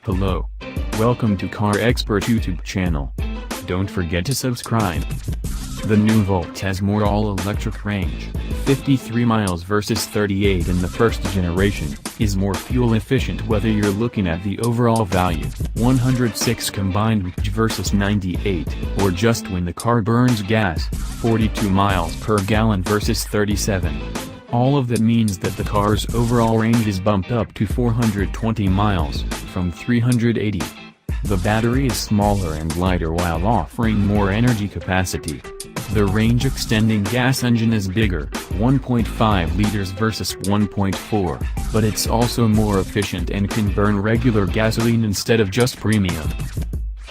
Hello. Welcome to Car Expert YouTube channel. Don't forget to subscribe. The new Volt has more all-electric range, 53 miles versus 38 in the first generation, is more fuel efficient whether you're looking at the overall value, 106 combined versus 98, or just when the car burns gas, 42 miles per gallon versus 37. All of that means that the car's overall range is bumped up to 420 miles, from 380. The battery is smaller and lighter while offering more energy capacity. The range-extending gas engine is bigger, 1.5 liters versus 1.4, but it's also more efficient and can burn regular gasoline instead of just premium.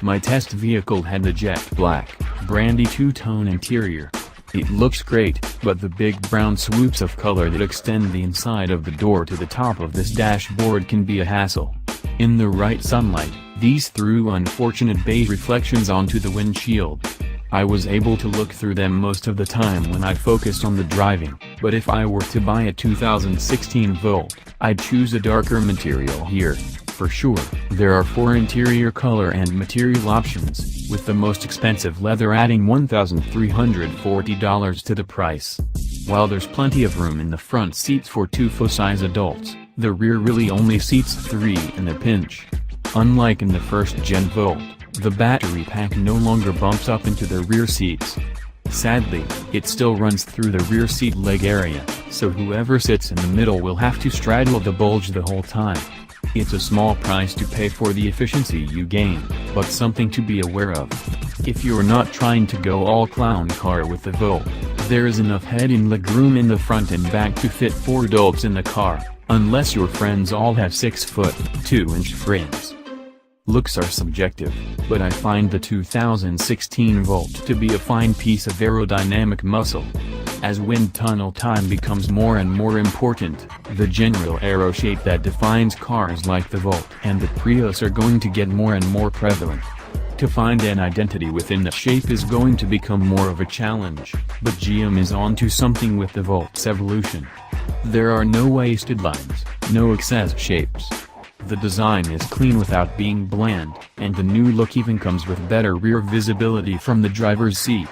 My test vehicle had the jet black, brandy two-tone interior. It looks great, but the big brown swoops of color that extend the inside of the door to the top of this dashboard can be a hassle. In the right sunlight, these threw unfortunate beige reflections onto the windshield. I was able to look through them most of the time when I focused on the driving, but if I were to buy a 2016 Volt, I'd choose a darker material here, for sure. There are 4 interior color and material options, with the most expensive leather adding $1,340 to the price. While there's plenty of room in the front seats for 2 full-size adults, the rear really only seats 3 in a pinch. Unlike in the first-gen Volt, the battery pack no longer bumps up into the rear seats. Sadly, it still runs through the rear seat leg area, so whoever sits in the middle will have to straddle the bulge the whole time. It's a small price to pay for the efficiency you gain, but something to be aware of. If you're not trying to go all clown car with the Volt, there is enough head and legroom in the front and back to fit 4 adults in the car, unless your friends all have 6-foot, 2-inch frames. Looks are subjective, but I find the 2016 Volt to be a fine piece of aerodynamic muscle. As wind tunnel time becomes more and more important, the general aero shape that defines cars like the Volt and the Prius are going to get more and more prevalent. To find an identity within the shape is going to become more of a challenge, but GM is onto something with the Volt's evolution. There are no wasted lines, no excess shapes. The design is clean without being bland, and the new look even comes with better rear visibility from the driver's seat.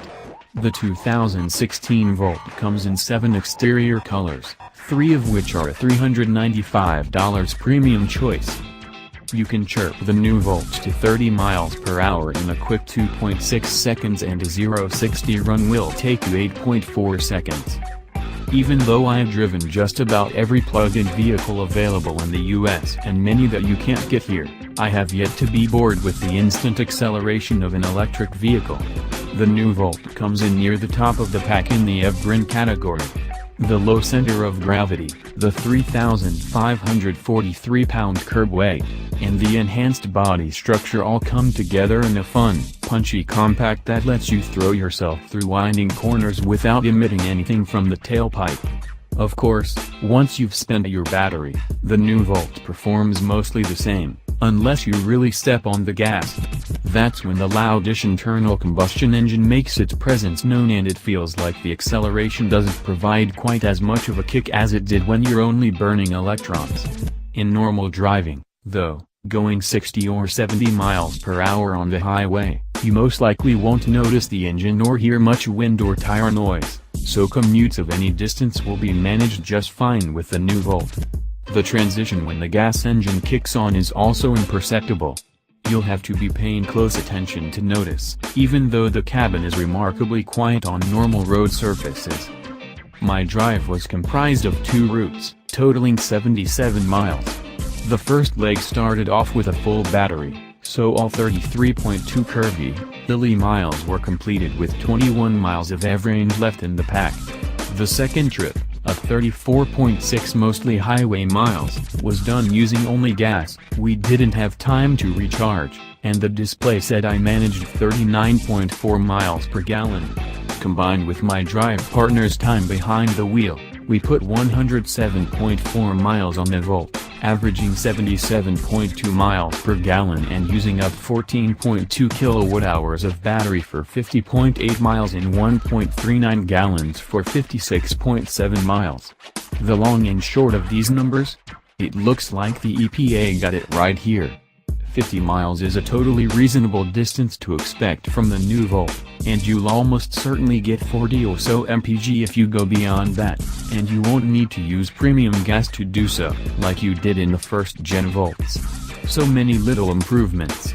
The 2016 Volt comes in 7 exterior colors, 3 of which are a $395 premium choice. You can chirp the new Volt to 30 miles per hour in a quick 2.6 seconds, and a 0-60 run will take you 8.4 seconds. Even though I have driven just about every plug-in vehicle available in the US and many that you can't get here, I have yet to be bored with the instant acceleration of an electric vehicle. The new Volt comes in near the top of the pack in the Evergreen category. The low center of gravity, the 3,543-pound curb weight, and the enhanced body structure all come together in a fun, punchy compact that lets you throw yourself through winding corners without emitting anything from the tailpipe. Of course, once you've spent your battery, the new Volt performs mostly the same, unless you really step on the gas. That's when the loudish internal combustion engine makes its presence known, and it feels like the acceleration doesn't provide quite as much of a kick as it did when you're only burning electrons. In normal driving, though, going 60 or 70 miles per hour on the highway, you most likely won't notice the engine or hear much wind or tire noise, so commutes of any distance will be managed just fine with the new Volt. The transition when the gas engine kicks on is also imperceptible. You'll have to be paying close attention to notice, even though the cabin is remarkably quiet on normal road surfaces. My drive was comprised of 2 routes, totaling 77 miles. The first leg started off with a full battery, so all 33.2 curvy, hilly miles were completed with 21 miles of range left in the pack. The second trip, of 34.6 mostly highway miles, was done using only gas. We didn't have time to recharge, and the display said I managed 39.4 miles per gallon. Combined with my drive partner's time behind the wheel, we put 107.4 miles on the Volt, averaging 77.2 miles per gallon and using up 14.2 kilowatt-hours of battery for 50.8 miles and 1.39 gallons for 56.7 miles. The long and short of these numbers? It looks like the EPA got it right here. 50 miles is a totally reasonable distance to expect from the new Volt, and you'll almost certainly get 40 or so mpg if you go beyond that, and you won't need to use premium gas to do so, like you did in the first gen Volts. So many little improvements.